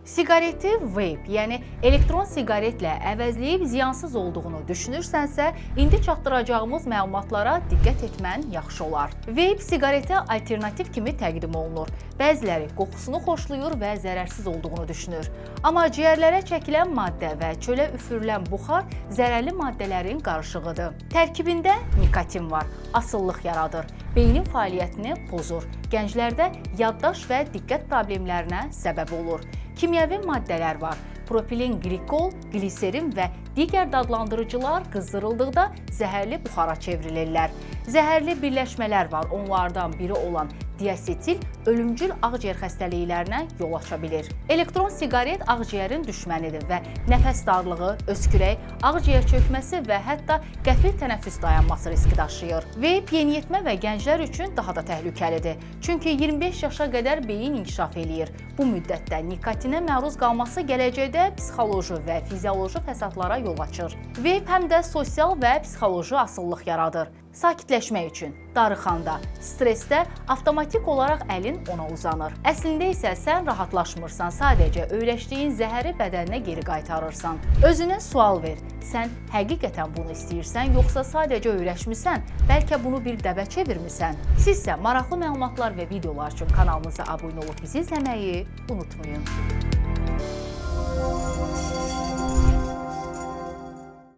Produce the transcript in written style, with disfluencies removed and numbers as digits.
Siqareti vape, yəni elektron siqaretlə əvəzləyib ziyansız olduğunu düşünürsənsə, indi çatdıracağımız məlumatlara diqqət etmən yaxşı olar. Vape siqaretə alternativ kimi təqdim olunur. Bəziləri qoxusunu xoşlayır və zərərsiz olduğunu düşünür. Amma ciyərlərə çəkilən maddə və çölə üfürülən buxar zərərli maddələrin qarışığıdır. Tərkibində nikotin var, asıllıq yaradır, beynin fəaliyyətini pozur, gənclərdə yaddaş və diqqət problemlərinə səbəb olur. Kimyəvi maddələr var. Propilin qlikol, gliserin və digər dadlandırıcılar qızdırıldıqda zəhərli buxara çevrilirlər. Zəhərli birləşmələr var. Onlardan biri olan diasetil ölümcül ağciyər xəstəliklərinə yol aça bilir. Elektron siqaret ağciyərin düşmənidir və nəfəs darlığı, öskürək, ağciyər çökməsi və hətta qəfil tənəffüs dayanması riski daşıyır. Vape yeniyetmə və gənclər üçün daha da təhlükəlidir. Çünki 25 yaşa qədər beyin inkişaf eləyir. Bu müddətdə nikotinə məruz qalması gələcəkdə psixoloji və fizioloji fəsadlara yol açır. Vape həm də sosial və psixoloji asıllıq yaradır. Sakitləşmək üçün darıxanda, stressdə avtomatik olaraq əlin ona uzanır. Əslində isə sən rahatlaşmırsan, sadəcə öyrəşdiyin zəhəri bədəninə geri qaytarırsan. Özünə sual ver, sən həqiqətən bunu istəyirsən, yoxsa sadəcə öyrəşmisən, bəlkə bunu bir dəbə çevirmisən? Sizsə maraqlı məlumatlar və videolar üçün kanalımıza abunə olub bizi izləməyi unutmayın.